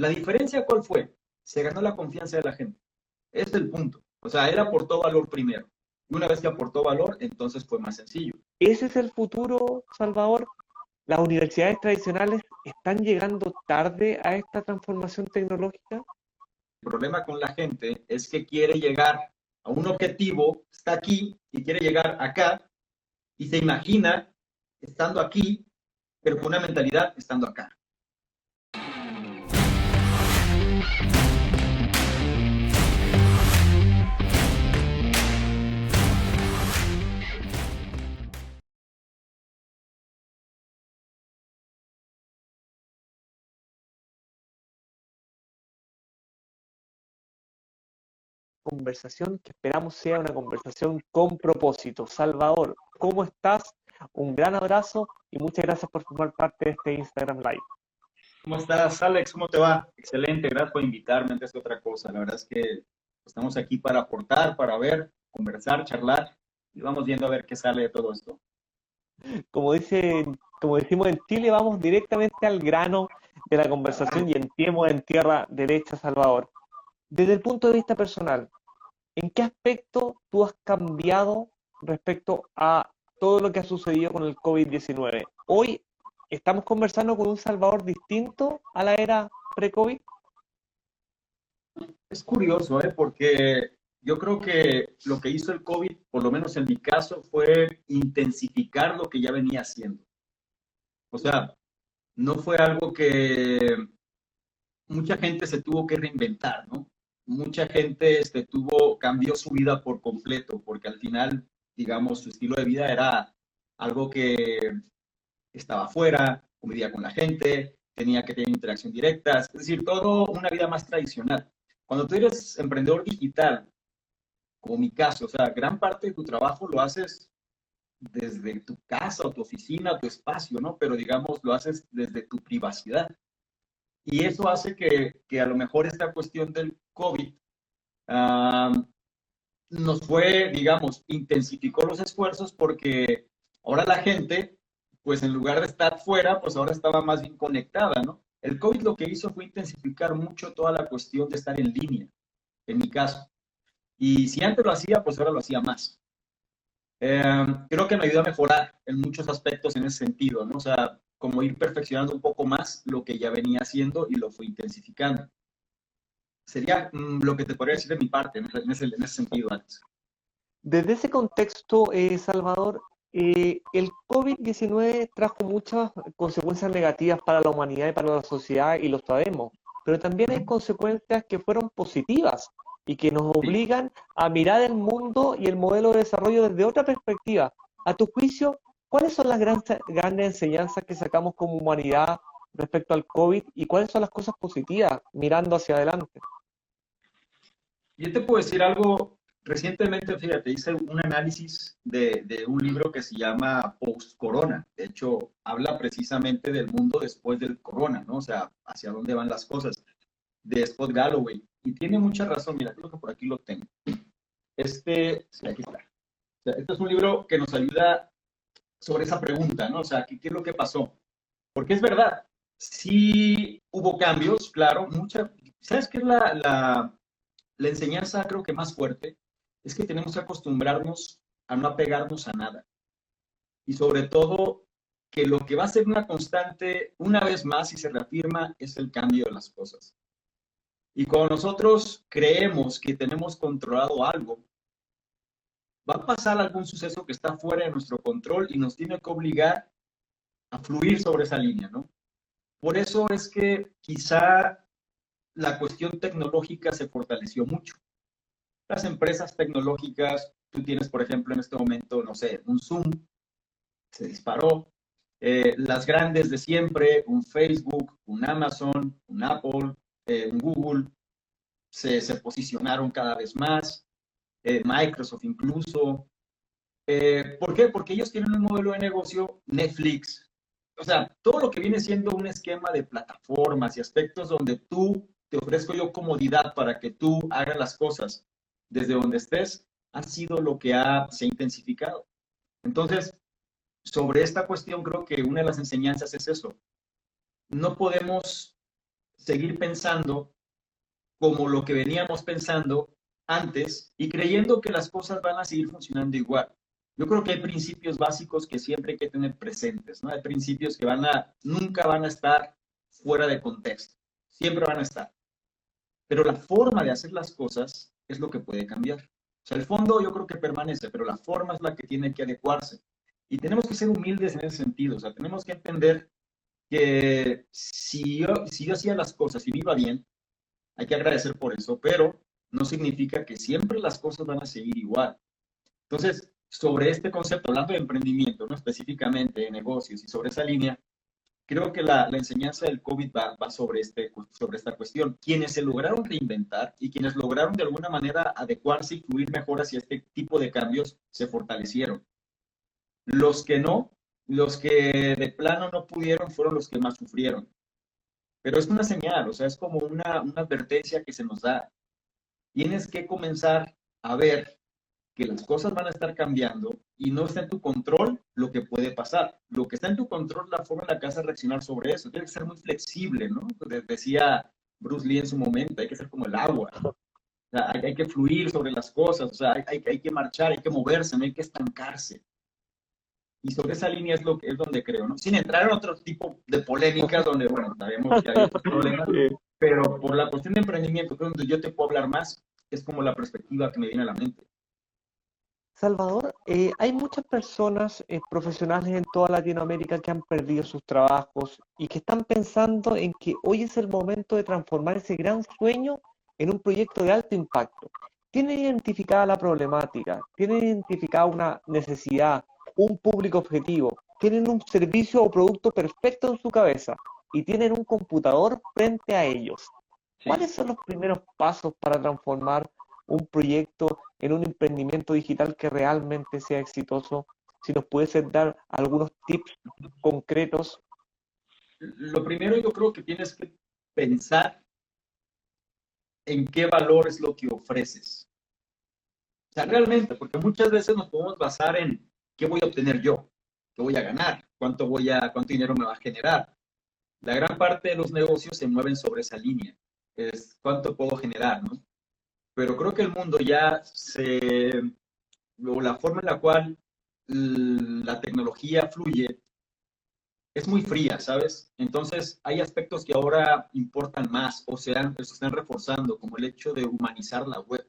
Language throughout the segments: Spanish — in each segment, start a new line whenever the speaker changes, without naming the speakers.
La diferencia, ¿cuál fue? Se ganó la confianza de la gente. Ese es el punto. O sea, él aportó valor primero. Y una vez que aportó valor, entonces fue más sencillo.
¿Ese es el futuro, Salvador? ¿Las universidades tradicionales están llegando tarde a esta transformación tecnológica?
El problema con la gente es que quiere llegar a un objetivo, está aquí y quiere llegar acá y se imagina estando aquí, pero con una mentalidad estando acá.
Conversación que esperamos sea una conversación con propósito. Salvador, ¿cómo estás? Un gran abrazo y muchas gracias por formar parte de este Instagram Live.
¿Cómo estás, Alex? ¿Cómo te va? Excelente, gracias por invitarme antes que otra cosa. La verdad es que estamos aquí para aportar, para ver, conversar, charlar y vamos viendo a ver qué sale de todo esto.
Como dice, como decimos en Chile, vamos directamente al grano de la conversación y entremos en tierra derecha, Salvador. Desde el punto de vista personal, ¿en qué aspecto tú has cambiado respecto a todo lo que ha sucedido con el COVID-19? Hoy estamos conversando con un Salvador distinto a la era pre-COVID.
Es curioso, ¿eh? Porque yo creo que lo que hizo el COVID, por lo menos en mi caso, fue intensificar lo que ya venía haciendo. O sea, no fue algo que mucha gente se tuvo que reinventar, ¿no? Mucha gente cambió su vida por completo, porque al final, digamos, su estilo de vida era algo que estaba afuera, convivía con la gente, tenía que tener interacción directa, es decir, todo una vida más tradicional. Cuando tú eres emprendedor digital, como mi caso, o sea, gran parte de tu trabajo lo haces desde tu casa o tu oficina, tu espacio, ¿no? Pero digamos, lo haces desde tu privacidad. Y eso hace que a lo mejor esta cuestión del COVID nos fue, digamos, intensificó los esfuerzos porque ahora la gente, pues en lugar de estar fuera, pues ahora estaba más bien conectada, ¿no? El COVID lo que hizo fue intensificar mucho toda la cuestión de estar en línea, en mi caso. Y si antes lo hacía, pues ahora lo hacía más. Creo que me ayudó a mejorar en muchos aspectos en ese sentido, ¿no? O sea, como ir perfeccionando un poco más lo que ya venía haciendo y lo fui intensificando. Sería lo que te podría decir de mi parte en ese sentido, Alex.
Desde ese contexto, Salvador, el COVID-19 trajo muchas consecuencias negativas para la humanidad y para la sociedad, y lo sabemos, pero también hay consecuencias que fueron positivas y que nos
Sí.
obligan a mirar el mundo y el modelo de desarrollo desde otra perspectiva. A tu juicio, ¿cuáles son las grandes enseñanzas que sacamos como humanidad respecto al COVID y cuáles son las cosas positivas mirando hacia adelante?
Yo te puedo decir algo, recientemente, fíjate, hice un análisis de un libro que se llama Post-Corona. De hecho, habla precisamente del mundo después del corona, ¿no? O sea, hacia dónde van las cosas, de Scott Galloway. Y tiene mucha razón, mira, creo que por aquí lo tengo. Sí, aquí está. O sea, este es un libro que nos ayuda sobre esa pregunta, ¿no? O sea, ¿qué es lo que pasó? Porque es verdad, sí hubo cambios, claro, ¿sabes qué es la enseñanza creo que más fuerte? Es que tenemos que acostumbrarnos a no apegarnos a nada. Y sobre todo, que lo que va a ser una constante, una vez más, y se reafirma, es el cambio de las cosas. Y cuando nosotros creemos que tenemos controlado algo, va a pasar algún suceso que está fuera de nuestro control y nos tiene que obligar a fluir sobre esa línea, ¿no? Por eso es que quizá la cuestión tecnológica se fortaleció mucho. Las empresas tecnológicas, tú tienes, por ejemplo, en este momento, no sé, un Zoom, se disparó. Las grandes de siempre, un Facebook, un Amazon, un Apple, un Google, se posicionaron cada vez más, Microsoft incluso. ¿Por qué? Porque ellos tienen un modelo de negocio Netflix. O sea, todo lo que viene siendo un esquema de plataformas y aspectos donde tú te ofrezco yo comodidad para que tú hagas las cosas desde donde estés, ha sido lo que se ha intensificado. Entonces, sobre esta cuestión creo que una de las enseñanzas es eso. No podemos seguir pensando como lo que veníamos pensando antes y creyendo que las cosas van a seguir funcionando igual. Yo creo que hay principios básicos que siempre hay que tener presentes, ¿no? Hay principios que nunca van a estar fuera de contexto, siempre van a estar. Pero la forma de hacer las cosas es lo que puede cambiar. O sea, el fondo yo creo que permanece, pero la forma es la que tiene que adecuarse. Y tenemos que ser humildes en ese sentido. O sea, tenemos que entender que si yo hacía las cosas y me iba bien, hay que agradecer por eso, pero no significa que siempre las cosas van a seguir igual. Entonces, sobre este concepto, hablando de emprendimiento, ¿no? Específicamente de negocios y sobre esa línea, creo que la enseñanza del COVID va sobre esta cuestión. Quienes se lograron reinventar y quienes lograron de alguna manera adecuarse y fluir mejor hacia este tipo de cambios, se fortalecieron. Los que no, los que de plano no pudieron, fueron los que más sufrieron. Pero es una señal, o sea, es como una advertencia que se nos da. Tienes que comenzar a ver que las cosas van a estar cambiando y no está en tu control lo que puede pasar. Lo que está en tu control es la forma en la que vas a reaccionar sobre eso. Tienes que ser muy flexible, ¿no? Decía Bruce Lee en su momento, hay que ser como el agua. O sea, hay que fluir sobre las cosas, o sea, hay que marchar, hay que moverse, no hay que estancarse. Y sobre esa línea es donde creo, ¿no? Sin entrar en otro tipo de polémicas donde, bueno, sabemos que hay otros problemas, pero por la cuestión de emprendimiento, creo que donde yo te puedo hablar más, es como la perspectiva que me viene a la mente.
Salvador, hay muchas personas profesionales en toda Latinoamérica que han perdido sus trabajos y que están pensando en que hoy es el momento de transformar ese gran sueño en un proyecto de alto impacto. Tienen identificada la problemática, tienen identificada una necesidad, un público objetivo, tienen un servicio o producto perfecto en su cabeza y tienen un computador frente a ellos.
Sí.
¿Cuáles son los primeros pasos para transformar un proyecto en un emprendimiento digital que realmente sea exitoso? Si nos puedes dar algunos tips concretos.
Lo primero yo creo que tienes que pensar en qué valor es lo que ofreces. O sea, realmente, porque muchas veces nos podemos basar en qué voy a obtener yo, qué voy a ganar, cuánto dinero me va a generar. La gran parte de los negocios se mueven sobre esa línea, es cuánto puedo generar, ¿no? Pero creo que el mundo o la forma en la cual la tecnología fluye es muy fría, ¿sabes? Entonces, hay aspectos que ahora importan más o se están reforzando, como el hecho de humanizar la web.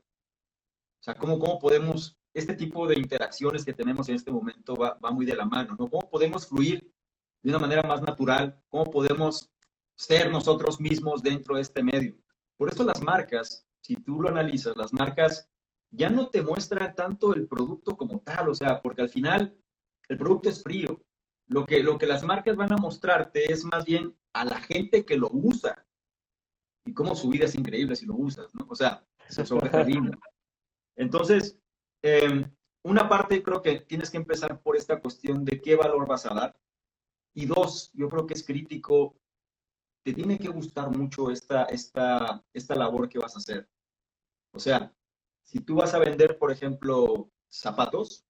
O sea, ¿cómo podemos, este tipo de interacciones que tenemos en este momento va muy de la mano, ¿no? ¿Cómo podemos fluir de una manera más natural? ¿Cómo podemos ser nosotros mismos dentro de este medio? Por eso las marcas, si tú lo analizas, las marcas ya no te muestran tanto el producto como tal, o sea, porque al final el producto es frío. Lo que las marcas van a mostrarte es más bien a la gente que lo usa y cómo su vida es increíble si lo usas, ¿no? O sea, sobre esa línea. Entonces, eh, una parte creo que tienes que empezar por esta cuestión de qué valor vas a dar. Y dos, yo creo que es crítico, te tiene que gustar mucho esta labor que vas a hacer. O sea, si tú vas a vender, por ejemplo, zapatos,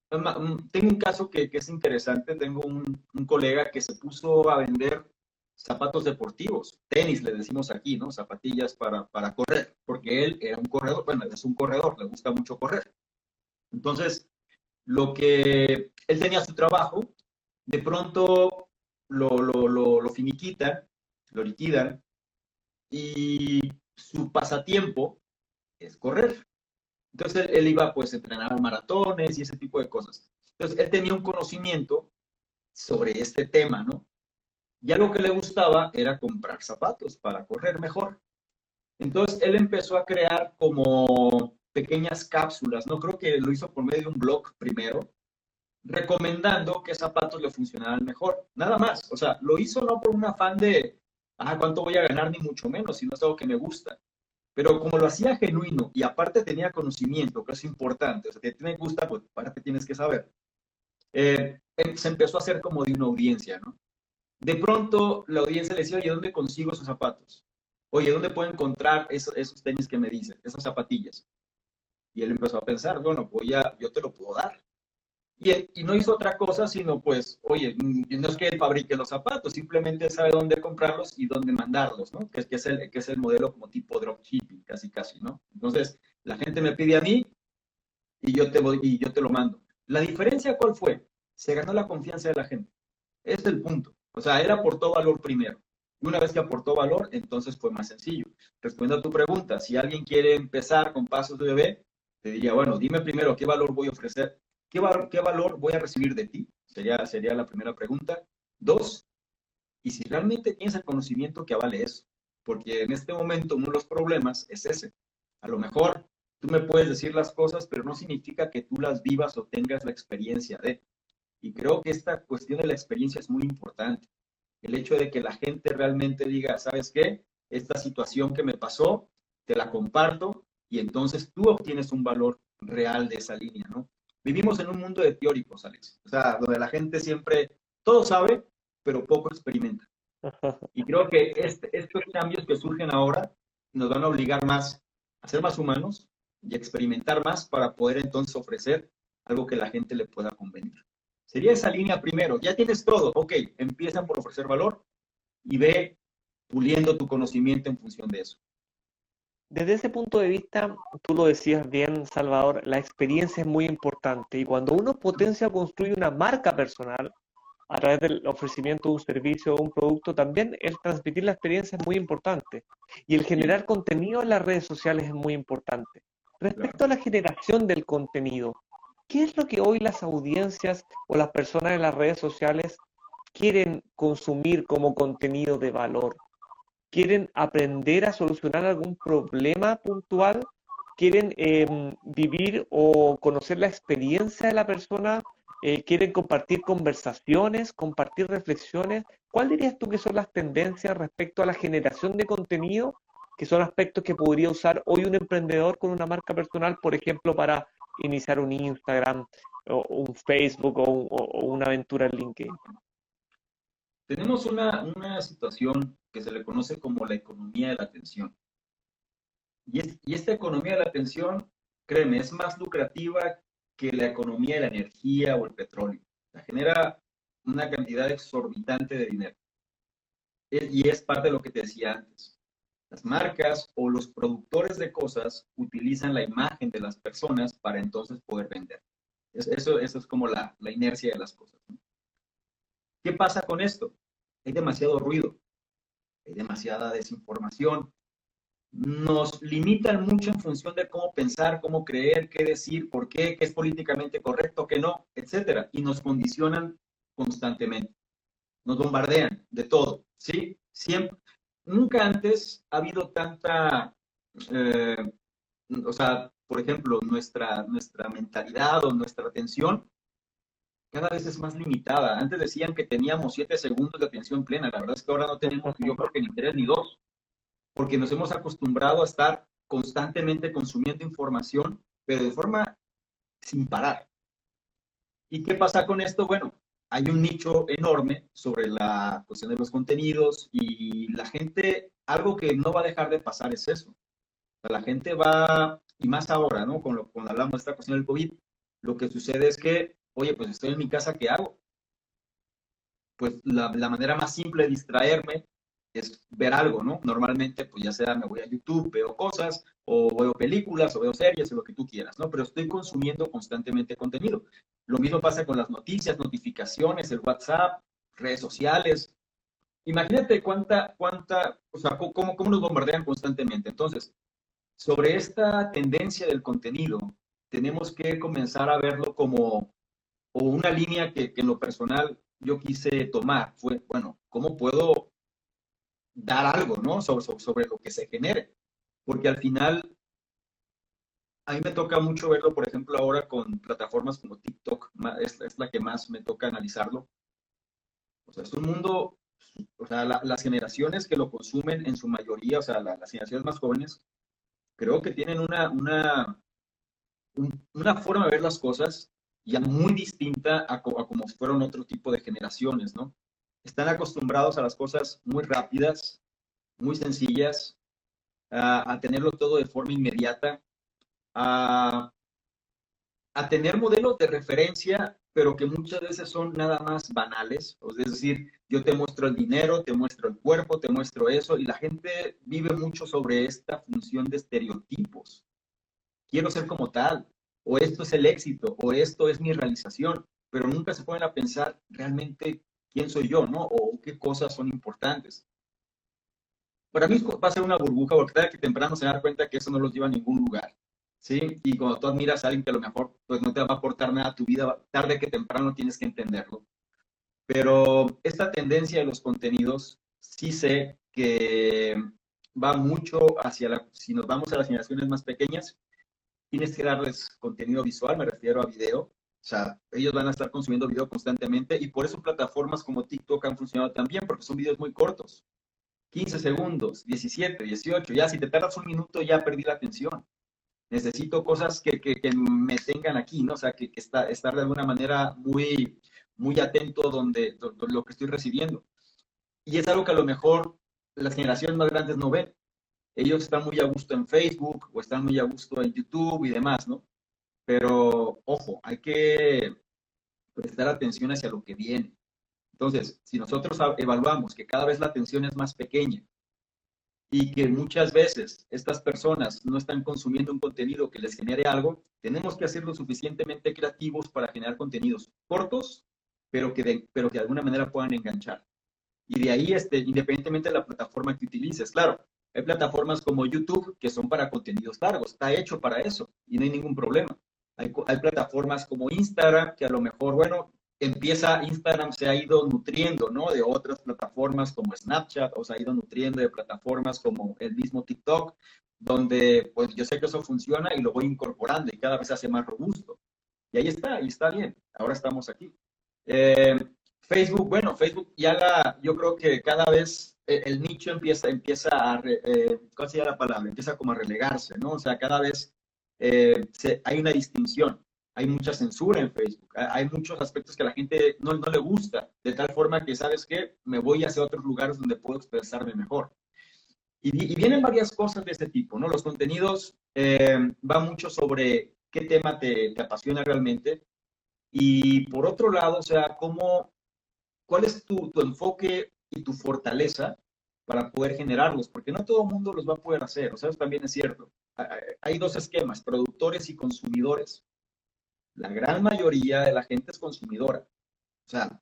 tengo un caso que es interesante, tengo un colega que se puso a vender zapatos deportivos, tenis le decimos aquí, ¿no? Zapatillas para correr, porque él era un corredor, bueno, es un corredor, le gusta mucho correr. Entonces, él tenía su trabajo, de pronto lo finiquitan, lo liquidan, y su pasatiempo es correr. Entonces él iba pues a entrenar maratones y ese tipo de cosas. Entonces él tenía un conocimiento sobre este tema, ¿no? Y algo que le gustaba era comprar zapatos para correr mejor. Entonces él empezó a crear como pequeñas cápsulas, ¿no? Creo que lo hizo por medio de un blog primero, recomendando qué zapatos le funcionaban mejor. Nada más, o sea, lo hizo no por un afán de, cuánto voy a ganar, ni mucho menos, sino es algo que me gusta. Pero como lo hacía genuino y aparte tenía conocimiento, que es importante, o sea, que te gusta, pues aparte tienes que saber, se empezó a hacer como de una audiencia, ¿no? De pronto la audiencia le decía, oye, ¿dónde consigo esos zapatos? Oye, ¿dónde puedo encontrar esos tenis que me dicen, esas zapatillas? Y él empezó a pensar, bueno, yo te lo puedo dar. Y no hizo otra cosa, sino pues, oye, no es que él fabrique los zapatos, simplemente sabe dónde comprarlos y dónde mandarlos, ¿no? Que es el modelo como tipo dropshipping, casi, casi, ¿no? Entonces, la gente me pide a mí y yo te lo mando. La diferencia, ¿cuál fue? Se ganó la confianza de la gente. Ese es el punto. O sea, él aportó valor primero. Y una vez que aportó valor, entonces fue más sencillo. Respondiendo a tu pregunta, si alguien quiere empezar con pasos de bebé, te diría, bueno, dime primero qué valor voy a ofrecer, qué valor voy a recibir de ti. Sería la primera pregunta. Dos, y si realmente tienes el conocimiento que avale eso. Porque en este momento uno de los problemas es ese. A lo mejor tú me puedes decir las cosas, pero no significa que tú las vivas o tengas la experiencia de. Y creo que esta cuestión de la experiencia es muy importante. El hecho de que la gente realmente diga, ¿sabes qué? Esta situación que me pasó, te la comparto y entonces tú obtienes un valor real de esa línea, ¿no? Vivimos en un mundo de teóricos, Alex. O sea, donde la gente siempre, todo sabe, pero poco experimenta. Y creo que estos cambios que surgen ahora nos van a obligar más a ser más humanos y a experimentar más para poder entonces ofrecer algo que la gente le pueda convenir. Sería esa línea primero. Ya tienes todo. Ok, empieza por ofrecer valor y ve puliendo tu conocimiento en función de eso.
Desde ese punto de vista, tú lo decías bien, Salvador, la experiencia es muy importante y cuando uno potencia o construye una marca personal a través del ofrecimiento de un servicio o un producto, también el transmitir la experiencia es muy importante y el
Sí,
generar contenido en las redes sociales es muy importante.
claro.
Respecto a la generación del contenido, ¿qué es lo que hoy las audiencias o las personas en las redes sociales quieren consumir como contenido de valor? ¿Quieren aprender a solucionar algún problema puntual? ¿Quieren vivir o conocer la experiencia de la persona? ¿Quieren compartir conversaciones, compartir reflexiones? ¿Cuál dirías tú que son las tendencias respecto a la generación de contenido, que son aspectos que podría usar hoy un emprendedor con una marca personal, por ejemplo, para iniciar un Instagram o un Facebook o una aventura en LinkedIn?
Tenemos una situación que se le conoce como la economía de la atención. Y esta economía de la atención, créeme, es más lucrativa que la economía de la energía o el petróleo. O sea, genera una cantidad exorbitante de dinero. Y es parte de lo que te decía antes. Las marcas o los productores de cosas utilizan la imagen de las personas para entonces poder vender. Eso es como la inercia de las cosas, ¿no? ¿Qué pasa con esto? Hay demasiado ruido, hay demasiada desinformación, nos limitan mucho en función de cómo pensar, cómo creer, qué decir, por qué, qué es políticamente correcto, qué no, etcétera. Y nos condicionan constantemente, nos bombardean de todo, ¿sí? Siempre, nunca antes ha habido tanta, eh, o sea, por ejemplo, nuestra mentalidad o nuestra atención cada vez es más limitada. Antes decían que teníamos 7 segundos de atención plena, la verdad es que ahora no tenemos, yo creo que ni 3 ni 2 porque nos hemos acostumbrado a estar constantemente consumiendo información, pero de forma sin parar. ¿Y qué pasa con esto? Bueno, hay un nicho enorme sobre la cuestión de los contenidos y la gente, algo que no va a dejar de pasar es eso. O sea, la gente va, y más ahora, ¿no? Cuando hablamos de esta cuestión del COVID, lo que sucede es que, oye, pues estoy en mi casa, ¿qué hago? Pues la manera más simple de distraerme es ver algo, ¿no? Normalmente, pues ya sea me voy a YouTube, veo cosas, o veo películas, o veo series, o lo que tú quieras, ¿no? Pero estoy consumiendo constantemente contenido. Lo mismo pasa con las noticias, notificaciones, el WhatsApp, redes sociales. Imagínate o sea, cómo nos bombardean constantemente. Entonces, sobre esta tendencia del contenido, tenemos que comenzar a verlo como o una línea que en lo personal yo quise tomar fue, bueno, ¿cómo puedo dar algo, ¿no? Sobre lo que se genere. Porque al final, a mí me toca mucho verlo, por ejemplo, ahora con plataformas como TikTok, es la que más me toca analizarlo. O sea, es un mundo, o sea, las generaciones que lo consumen en su mayoría, o sea, las generaciones más jóvenes, creo que tienen una forma de ver las cosas ya muy distinta a como si fueran otro tipo de generaciones, ¿no? Están acostumbrados a las cosas muy rápidas, muy sencillas, a tenerlo todo de forma inmediata, a, a tener modelos de referencia pero que muchas veces son nada más banales. O sea, es decir, yo te muestro el dinero, te muestro el cuerpo, te muestro eso, y la gente vive mucho sobre esta función de estereotipos. Quiero ser como tal, o esto es el éxito, o esto es mi realización, pero nunca se ponen a pensar realmente quién soy yo, ¿no? O qué cosas son importantes. Para mí va a ser una burbuja, porque tarde que temprano se dan cuenta que eso no los lleva a ningún lugar, ¿sí? Y cuando tú admiras a alguien que a lo mejor pues no te va a aportar nada a tu vida, tarde que temprano tienes que entenderlo. Pero esta tendencia de los contenidos, sí sé que va mucho hacia si nos vamos a las generaciones más pequeñas, tienes que darles contenido visual, me refiero a video. O sea, ellos van a estar consumiendo video constantemente y por eso plataformas como TikTok han funcionado tan bien, porque son videos muy cortos. 15 segundos, 17, 18, ya si te tardas un minuto ya perdí la atención. Necesito cosas que me tengan aquí, ¿no? O sea, estar de alguna manera muy atento donde lo que estoy recibiendo. Y es algo que a lo mejor las generaciones más grandes no ven. Ellos están muy a gusto en Facebook o están muy a gusto en YouTube y demás, ¿no? Pero, ojo, hay que prestar atención hacia lo que viene. Entonces, si nosotros evaluamos que cada vez la atención es más pequeña y que muchas veces estas personas no están consumiendo un contenido que les genere algo, tenemos que ser lo suficientemente creativos para generar contenidos cortos, pero que de alguna manera puedan enganchar. Y de ahí, independientemente de la plataforma que utilices, claro, hay plataformas como YouTube que son para contenidos largos, está hecho para eso y no hay ningún problema. Hay plataformas como Instagram que a lo mejor, bueno, Instagram se ha ido nutriendo, ¿no? De otras plataformas como Snapchat, o se ha ido nutriendo de plataformas como el mismo TikTok, donde pues yo sé que eso funciona y lo voy incorporando y cada vez se hace más robusto. Y está bien, ahora estamos aquí. Eh, Facebook, bueno, Facebook yo creo que cada vez el nicho empieza ¿cuál sería la palabra? Empieza como a relegarse, ¿no? O sea, cada vez hay una distinción, hay mucha censura en Facebook, hay muchos aspectos que a la gente no le gusta, de tal forma que, ¿sabes qué? Me voy hacia otros lugares donde puedo expresarme mejor. Y vienen varias cosas de este tipo, ¿no? Los contenidos van mucho sobre qué tema te apasiona realmente. Y por otro lado, o sea, ¿cuál es tu enfoque y tu fortaleza para poder generarlos? Porque no todo el mundo los va a poder hacer, o sea, eso también es cierto. Hay dos esquemas, productores y consumidores. La gran mayoría de la gente es consumidora. O sea,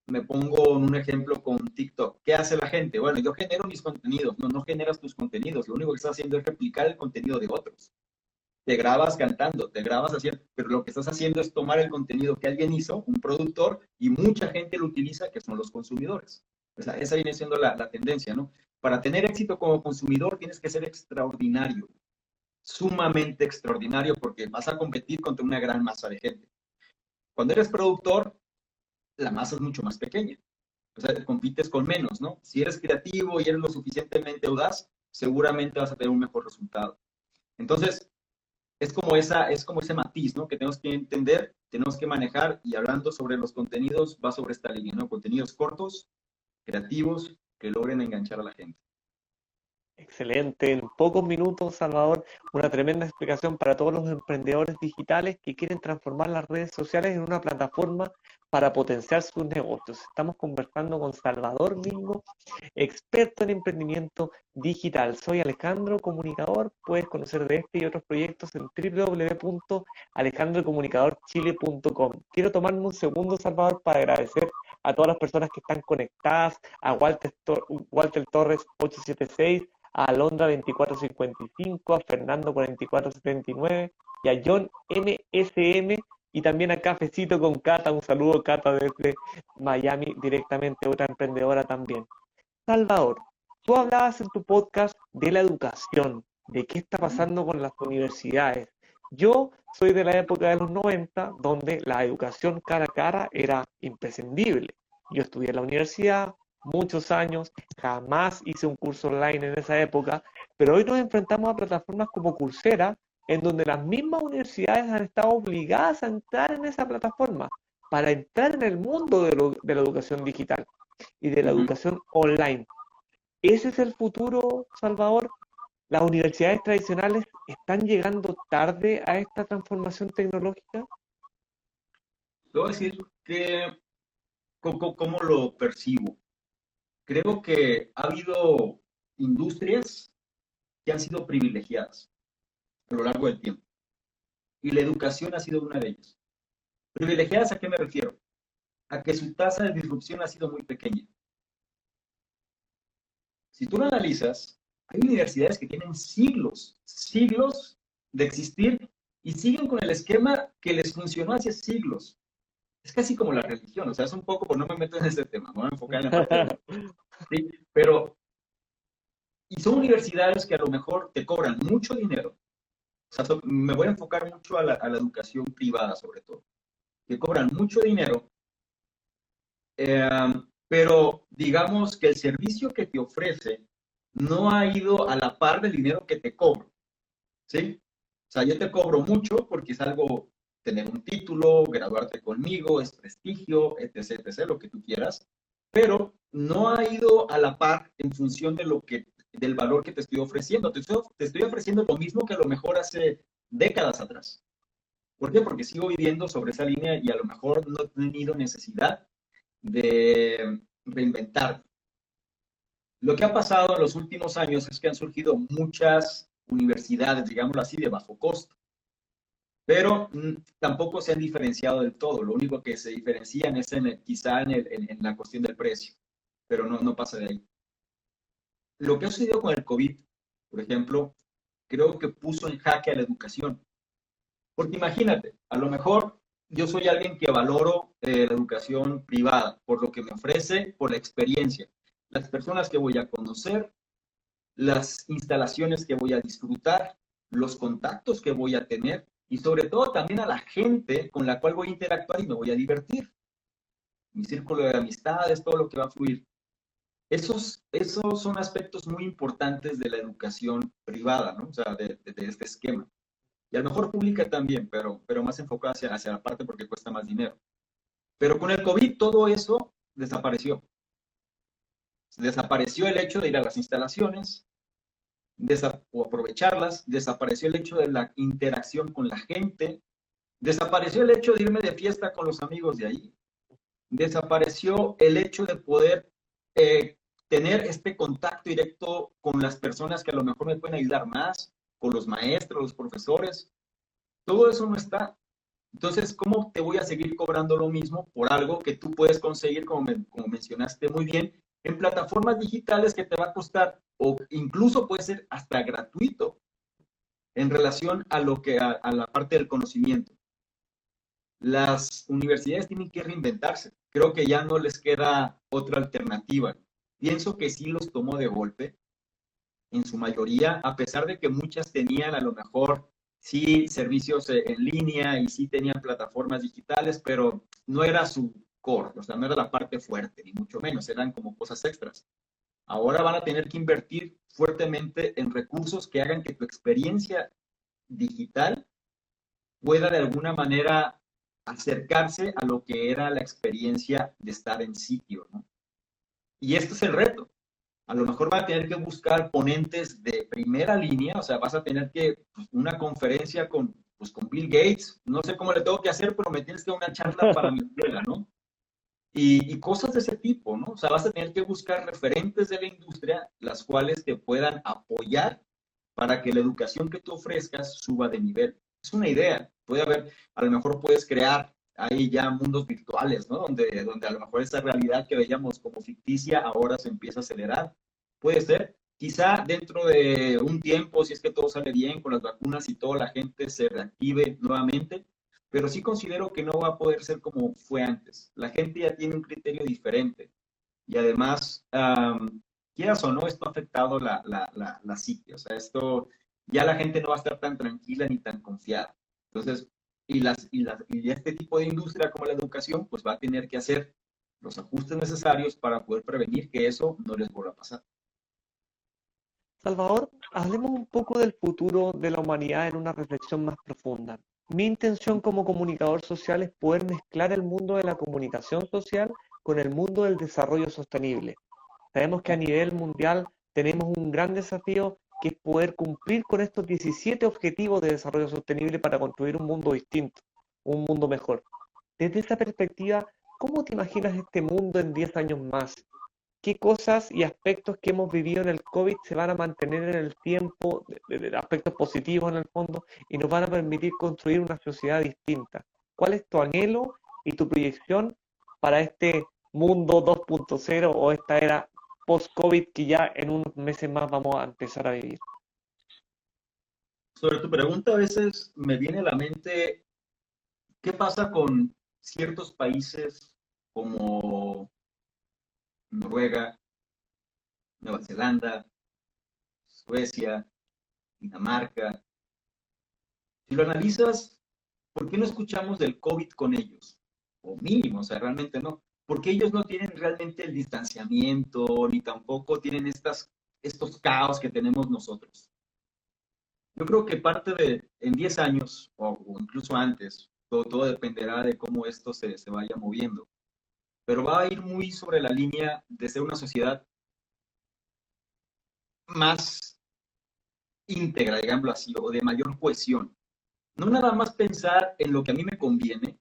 me pongo en un ejemplo con TikTok. ¿Qué hace la gente? Bueno, yo genero mis contenidos. No, no generas tus contenidos. Lo único que estás haciendo es replicar el contenido de otros. Te grabas cantando, te grabas haciendo, pero lo que estás haciendo es tomar el contenido que alguien hizo, un productor, y mucha gente lo utiliza, que son los consumidores. O sea, esa viene siendo la tendencia, ¿no? Para tener éxito como consumidor tienes que ser extraordinario, sumamente extraordinario, porque vas a competir contra una gran masa de gente. Cuando eres productor, la masa es mucho más pequeña. O sea, compites con menos, ¿no? Si eres creativo y eres lo suficientemente audaz, seguramente vas a tener un mejor resultado. Entonces, es como ese matiz, ¿no? Que tenemos que entender, tenemos que manejar, y hablando sobre los contenidos, va sobre esta línea, ¿no? Contenidos cortos, creativos, que logren enganchar a la gente.
Excelente, en pocos minutos, Salvador, una tremenda explicación para todos los emprendedores digitales que quieren transformar las redes sociales en una plataforma para potenciar sus negocios. Estamos conversando con Salvador Mingo, experto en emprendimiento digital. Soy Alejandro, comunicador. Puedes conocer de este y otros proyectos en www.alejandrocomunicadorchile.com. Quiero tomarme un segundo, Salvador, para agradecer a todas las personas que están conectadas, a Walter Torres 876, a Alondra 2455, a Fernando 4479 y a John MSM, y también a Cafecito con Cata. Un saludo, Cata, desde Miami, directamente, otra emprendedora también. Salvador, tú hablabas en tu podcast de la educación, de qué está pasando con las universidades. Yo soy de la época de los 90, donde la educación cara a cara era imprescindible. Yo estudié en la universidad muchos años, jamás hice un curso online en esa época, pero hoy nos enfrentamos a plataformas como Coursera, en donde las mismas universidades han estado obligadas a entrar en esa plataforma para entrar en el mundo de la educación digital y de la educación online. ¿Ese es el futuro, Salvador? ¿Las universidades tradicionales están llegando tarde a esta transformación tecnológica?
te voy a decir que, cómo lo percibo. Creo que ha habido industrias que han sido privilegiadas a lo largo del tiempo y la educación ha sido una de ellas. ¿Privilegiadas a qué me refiero? A que su tasa de disrupción ha sido muy pequeña. Si tú lo analizas, hay universidades que tienen siglos, siglos de existir y siguen con el esquema que les funcionó hace siglos. Es casi como la religión, o sea, es un poco, por no me meto en ese tema, me voy a enfocar en la parte de... ¿Sí? Pero, y son universidades que a lo mejor te cobran mucho dinero, o sea, me voy a enfocar mucho a la educación privada sobre todo, que cobran mucho dinero, eh, pero digamos que el servicio que te ofrece no ha ido a la par del dinero que te cobro, ¿sí? O sea, yo te cobro mucho porque es algo, tener un título, graduarte conmigo, es prestigio, etc., etc., lo que tú quieras, pero no ha ido a la par en función de lo que, del valor que te estoy ofreciendo. Te estoy ofreciendo lo mismo que a lo mejor hace décadas atrás. ¿Por qué? Porque sigo viviendo sobre esa línea y a lo mejor no he tenido necesidad de reinventar. Lo que ha pasado en los últimos años es que han surgido muchas universidades, digámoslo así, de bajo costo, pero tampoco se han diferenciado del todo. Lo único que se diferencian es quizá en la cuestión del precio, pero no pasa de ahí. Lo que ha sucedido con el COVID, por ejemplo, creo que puso en jaque a la educación. Porque imagínate, a lo mejor yo soy alguien que valoro la educación privada por lo que me ofrece, por la experiencia, las personas que voy a conocer, las instalaciones que voy a disfrutar, los contactos que voy a tener y sobre todo también a la gente con la cual voy a interactuar y me voy a divertir. Mi círculo de amistades, todo lo que va a fluir. Esos son aspectos muy importantes de la educación privada, ¿no? O sea, de este esquema. Y a lo mejor pública también, pero más enfocada hacia la parte porque cuesta más dinero. Pero con el COVID todo eso desapareció. Desapareció el hecho de ir a las instalaciones, o aprovecharlas, desapareció el hecho de la interacción con la gente, desapareció el hecho de irme de fiesta con los amigos de ahí, desapareció el hecho de poder tener este contacto directo con las personas que a lo mejor me pueden ayudar más, con los maestros, los profesores, todo eso no está. Entonces, ¿cómo te voy a seguir cobrando lo mismo por algo que tú puedes conseguir, como mencionaste muy bien, en plataformas digitales que te va a costar o incluso puede ser hasta gratuito en relación a lo que a la parte del conocimiento? Las universidades tienen que reinventarse. Creo que ya no les queda otra alternativa. Pienso que sí los tomó de golpe, en su mayoría, a pesar de que muchas tenían a lo mejor sí servicios en línea y sí tenían plataformas digitales, pero no era su core, o sea, no era la parte fuerte, ni mucho menos, eran como cosas extras. Ahora van a tener que invertir fuertemente en recursos que hagan que tu experiencia digital pueda de alguna manera acercarse a lo que era la experiencia de estar en sitio, ¿no? Y este es el reto. A lo mejor van a tener que buscar ponentes de primera línea, o sea, vas a tener que, pues, una conferencia con Bill Gates, no sé cómo le tengo que hacer, pero me tienes que dar una charla para mi escuela, ¿no? Y cosas de ese tipo, ¿no? O sea, vas a tener que buscar referentes de la industria, las cuales te puedan apoyar para que la educación que tú ofrezcas suba de nivel. Es una idea, puede haber, a lo mejor puedes crear ahí ya mundos virtuales, ¿no? Donde a lo mejor esa realidad que veíamos como ficticia ahora se empieza a acelerar. Puede ser, quizá dentro de un tiempo, si es que todo sale bien con las vacunas y toda la gente se reactive nuevamente, pero sí considero que no va a poder ser como fue antes. La gente ya tiene un criterio diferente y además, quieras o no, esto ha afectado la psique, o sea, esto ya la gente no va a estar tan tranquila ni tan confiada. Entonces, y este tipo de industria como la educación, pues va a tener que hacer los ajustes necesarios para poder prevenir que eso no les vuelva a pasar.
Salvador, hablemos un poco del futuro de la humanidad en una reflexión más profunda. Mi intención como comunicador social es poder mezclar el mundo de la comunicación social con el mundo del desarrollo sostenible. Sabemos que a nivel mundial tenemos un gran desafío que es poder cumplir con estos 17 objetivos de desarrollo sostenible para construir un mundo distinto, un mundo mejor. Desde esa perspectiva, ¿cómo te imaginas este mundo en 10 años más? ¿Qué cosas y aspectos que hemos vivido en el COVID se van a mantener en el tiempo, de aspectos positivos en el fondo, y nos van a permitir construir una sociedad distinta? ¿Cuál es tu anhelo y tu proyección para este mundo 2.0 o esta era post-COVID que ya en unos meses más vamos a empezar a vivir?
Sobre tu pregunta, a veces me viene a la mente qué pasa con ciertos países como Noruega, Nueva Zelanda, Suecia, Dinamarca. Si lo analizas, ¿por qué no escuchamos del COVID con ellos? O mínimo, o sea, realmente no. Porque ellos no tienen realmente el distanciamiento, ni tampoco tienen estos caos que tenemos nosotros. Yo creo que parte de, en 10 años, o incluso antes, todo dependerá de cómo esto se vaya moviendo. Pero va a ir muy sobre la línea de ser una sociedad más íntegra, digámoslo así, o de mayor cohesión. No nada más pensar en lo que a mí me conviene,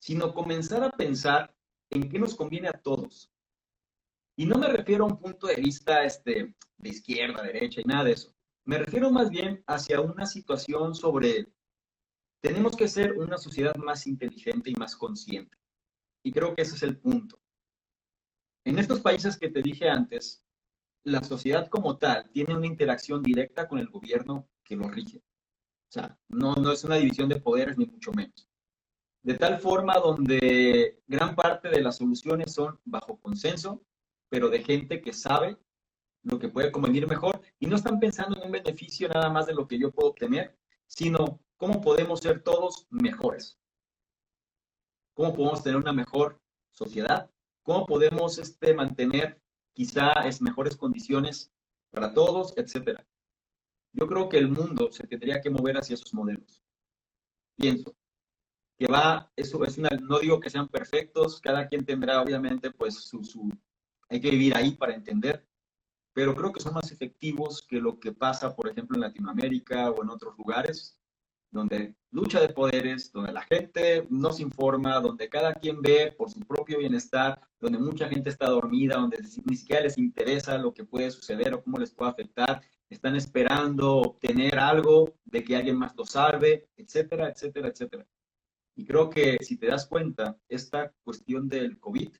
sino comenzar a pensar en qué nos conviene a todos. Y no me refiero a un punto de vista de izquierda, derecha y nada de eso. Me refiero más bien hacia una situación sobre, tenemos que ser una sociedad más inteligente y más consciente. Y creo que ese es el punto. En estos países que te dije antes, la sociedad como tal tiene una interacción directa con el gobierno que lo rige. O sea, no es una división de poderes ni mucho menos. De tal forma donde gran parte de las soluciones son bajo consenso, pero de gente que sabe lo que puede convenir mejor y no están pensando en un beneficio nada más de lo que yo puedo obtener, sino cómo podemos ser todos mejores, cómo podemos tener una mejor sociedad, cómo podemos mantener quizá mejores condiciones para todos, etcétera. Yo creo que el mundo se tendría que mover hacia esos modelos. Pienso que eso es no digo que sean perfectos, cada quien tendrá obviamente pues hay que vivir ahí para entender, pero creo que son más efectivos que lo que pasa, por ejemplo, en Latinoamérica o en otros lugares, donde lucha de poderes, donde la gente no se informa, donde cada quien ve por su propio bienestar, donde mucha gente está dormida, donde ni siquiera les interesa lo que puede suceder o cómo les puede afectar, están esperando obtener algo de que alguien más lo salve, etcétera, etcétera, etcétera. Y creo que si te das cuenta, esta cuestión del COVID,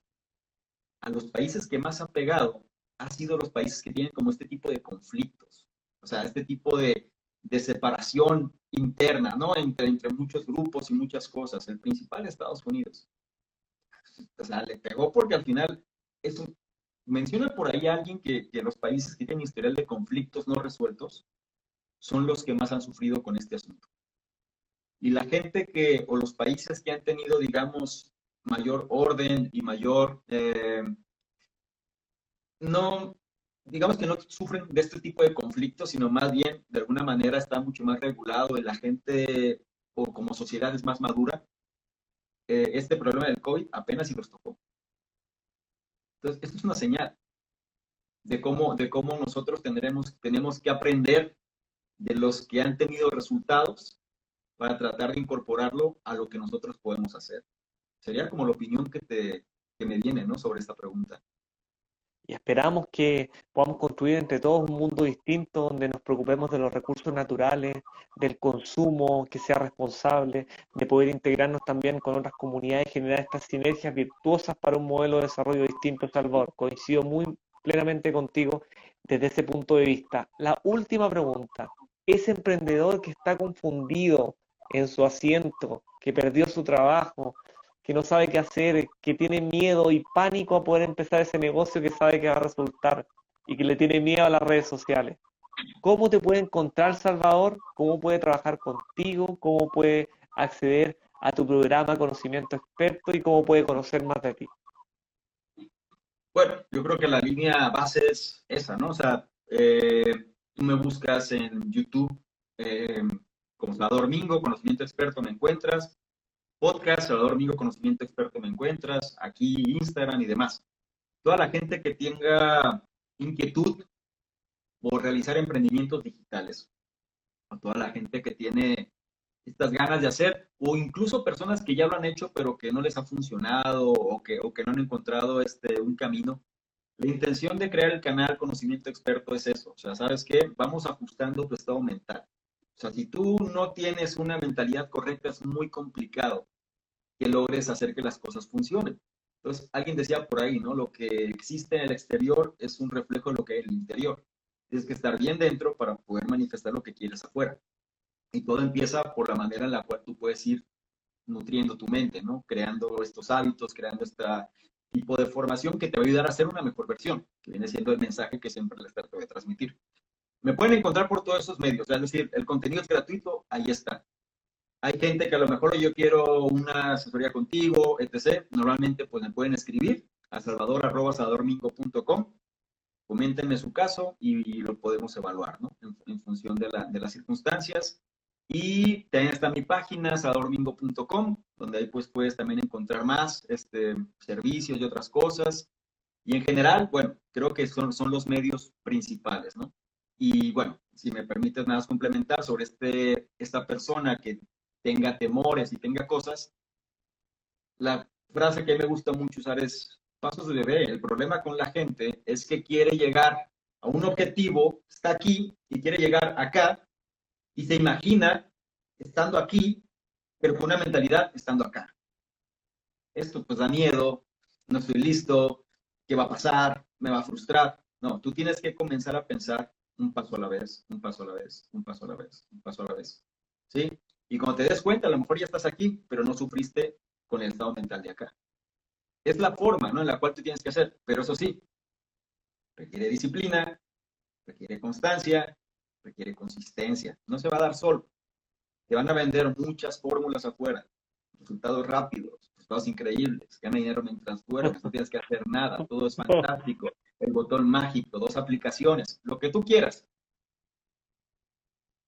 a los países que más ha pegado, ha sido los países que tienen como este tipo de conflictos, o sea, este tipo de separación interna, ¿no? Entre muchos grupos y muchas cosas. El principal es Estados Unidos. O sea, le pegó porque al final, eso, menciona por ahí alguien que los países que tienen historial de conflictos no resueltos son los que más han sufrido con este asunto. Y la gente o los países que han tenido, digamos, mayor orden y mayor, no, digamos que no sufren de este tipo de conflictos, sino más bien, de alguna manera, está mucho más regulado y la gente, o como sociedad es más madura, este problema del COVID apenas si los tocó. Entonces, esto es una señal de cómo nosotros tenemos que aprender de los que han tenido resultados para tratar de incorporarlo a lo que nosotros podemos hacer. Sería como la opinión que me viene, ¿no? Sobre esta pregunta.
Y esperamos que podamos construir entre todos un mundo distinto donde nos preocupemos de los recursos naturales, del consumo, que sea responsable, de poder integrarnos también con otras comunidades y generar estas sinergias virtuosas para un modelo de desarrollo distinto, Salvador. Coincido muy plenamente contigo desde ese punto de vista. La última pregunta. Ese emprendedor que está confundido en su asiento, que perdió su trabajo, que no sabe qué hacer, que tiene miedo y pánico a poder empezar ese negocio que sabe que va a resultar y que le tiene miedo a las redes sociales. ¿Cómo te puede encontrar, Salvador? ¿Cómo puede trabajar contigo? ¿Cómo puede acceder a tu programa Conocimiento Experto y cómo puede conocer más de ti?
Bueno, yo creo que la línea base es esa, ¿no? O sea, tú me buscas en YouTube eh, como Salvador Mingo, Conocimiento Experto, me encuentras. Podcast, Salvador Mingo, Conocimiento Experto, me encuentras. Aquí Instagram y demás. Toda la gente que tenga inquietud por realizar emprendimientos digitales, o toda la gente que tiene estas ganas de hacer, o incluso personas que ya lo han hecho, pero que no les ha funcionado o que no han encontrado un camino. La intención de crear el canal Conocimiento Experto es eso. O sea, ¿sabes qué? Vamos ajustando tu estado mental. O sea, si tú no tienes una mentalidad correcta, es muy complicado que logres hacer que las cosas funcionen. Entonces, alguien decía por ahí, ¿no? Lo que existe en el exterior es un reflejo de lo que hay en el interior. Tienes que estar bien dentro para poder manifestar lo que quieres afuera. Y todo empieza por la manera en la cual tú puedes ir nutriendo tu mente, ¿no? Creando estos hábitos, creando este tipo de formación que te va a ayudar a ser una mejor versión, que viene siendo el mensaje que siempre les trato de transmitir. Me pueden encontrar por todos esos medios, es decir, el contenido es gratuito, ahí está. Hay gente que a lo mejor yo quiero una asesoría contigo, etc. Normalmente pues me pueden escribir a salvador@salvadormingo.com, coméntenme su caso y lo podemos evaluar, ¿no? En función de las circunstancias. Y también está mi página, salvadormingo.com, donde ahí pues puedes también encontrar más servicios y otras cosas. Y en general, bueno, creo que son los medios principales, ¿no? Y bueno, si me permites nada más complementar sobre esta persona que tenga temores y tenga cosas, la frase que me gusta mucho usar es pasos de bebé. El problema con la gente es que quiere llegar a un objetivo, está aquí y quiere llegar acá y se imagina estando aquí, pero con una mentalidad estando acá. Esto pues da miedo, no estoy listo, ¿qué va a pasar? ¿Me va a frustrar? No, tú tienes que comenzar a pensar un paso a la vez, un paso a la vez, un paso a la vez, un paso a la vez. ¿Sí? Y cuando te des cuenta, a lo mejor ya estás aquí, pero no sufriste con el estado mental de acá. Es la forma, ¿no? En la cual tú tienes que hacer, pero eso sí, requiere disciplina, requiere constancia, requiere consistencia. No se va a dar solo. Te van a vender muchas fórmulas afuera, resultados rápidos, resultados increíbles, gana dinero mientras duermes, no tienes que hacer nada, todo es fantástico, el botón mágico, 2 aplicaciones, lo que tú quieras.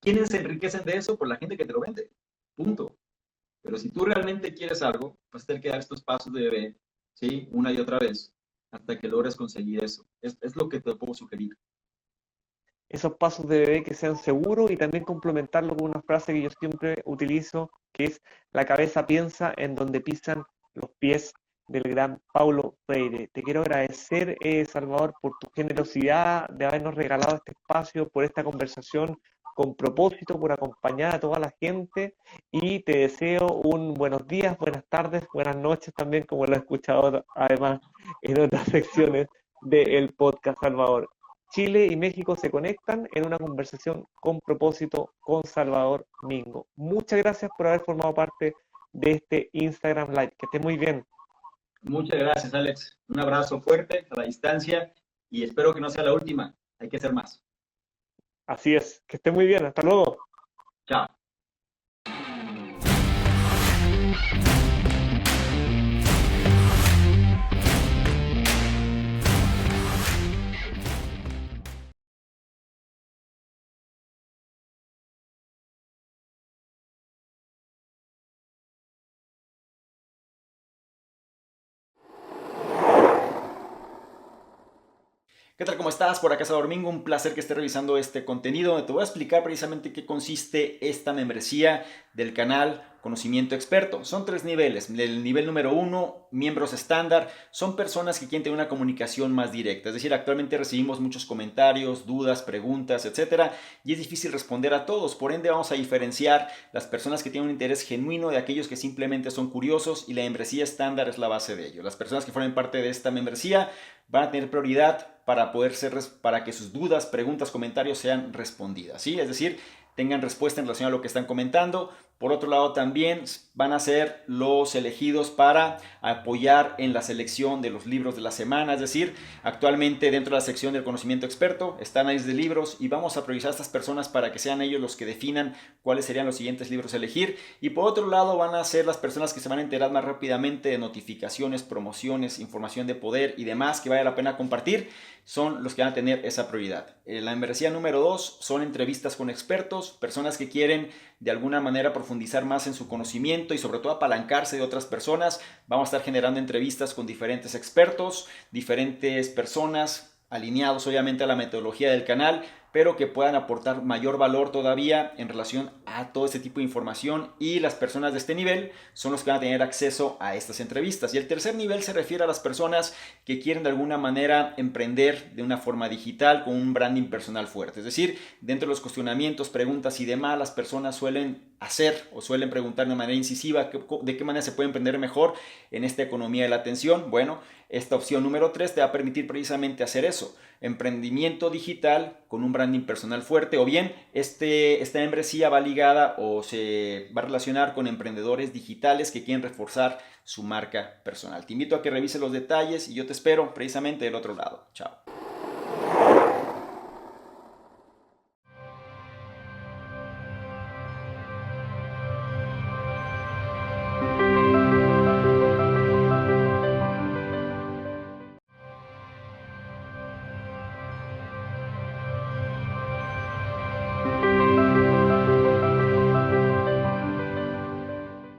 ¿Quiénes se enriquecen de eso? Por la gente que te lo vende. Punto. Pero si tú realmente quieres algo, vas a tener que dar estos pasos de bebé, ¿sí? Una y otra vez, hasta que logres conseguir eso. Es lo que te puedo sugerir.
Esos pasos de bebé que sean seguros y también complementarlo con una frase que yo siempre utilizo, que es la cabeza piensa en donde pisan los pies del gran Paulo Freire. Te quiero agradecer, Salvador, por tu generosidad de habernos regalado este espacio, por esta conversación con propósito, por acompañar a toda la gente y te deseo un buenos días, buenas tardes, buenas noches también, como lo he escuchado además en otras secciones del podcast, Salvador. Chile y México se conectan en una conversación con propósito con Salvador Mingo. Muchas gracias por haber formado parte de este Instagram Live. Que esté muy bien.
Muchas gracias, Alex. Un abrazo fuerte a la distancia y espero que no sea la última. Hay que hacer más.
Así es. Que esté muy bien. Hasta luego.
Chao. ¿Qué tal? ¿Cómo estás? Por acá Salvador Domingo, un placer que estés revisando este contenido donde te voy a explicar precisamente qué consiste esta membresía del canal Conocimiento Experto. Son 3 niveles. El nivel número 1, miembros estándar, son personas que quieren tener una comunicación más directa. Es decir, actualmente recibimos muchos comentarios, dudas, preguntas, etcétera, y es difícil responder a todos. Por ende, vamos a diferenciar las personas que tienen un interés genuino de aquellos que simplemente son curiosos, y la membresía estándar es la base de ello. Las personas que formen parte de esta membresía van a tener prioridad para que sus dudas, preguntas, comentarios sean respondidas, ¿sí? Es decir, tengan respuesta en relación a lo que están comentando. Por otro lado, también van a ser los elegidos para apoyar en la selección de los libros de la semana. Es decir, actualmente dentro de la sección del conocimiento experto están análisis de libros y vamos a priorizar a estas personas para que sean ellos los que definan cuáles serían los siguientes libros a elegir. Y por otro lado, van a ser las personas que se van a enterar más rápidamente de notificaciones, promociones, información de poder y demás que vale la pena compartir. Son los que van a tener esa prioridad. La membresía número 2 son entrevistas con expertos, personas que quieren de alguna manera profundizar más en su conocimiento y sobre todo apalancarse de otras personas. Vamos a estar generando entrevistas con diferentes expertos, diferentes personas alineados obviamente a la metodología del canal,
pero que puedan aportar mayor valor todavía en relación a todo este tipo de información, y las personas de este nivel son los que van a tener acceso a estas entrevistas. Y el tercer nivel se refiere a las personas que quieren de alguna manera emprender de una forma digital con un branding personal fuerte. Es decir, dentro de los cuestionamientos, preguntas y demás, las personas suelen hacer o suelen preguntar de manera incisiva de qué manera se puede emprender mejor en esta economía de la atención. Bueno, esta opción número 3 te va a permitir precisamente hacer eso: emprendimiento digital con un branding personal fuerte, o bien esta membresía va ligada o se va a relacionar con emprendedores digitales que quieren reforzar su marca personal. Te invito a que revises los detalles y yo te espero precisamente del otro lado. Chao.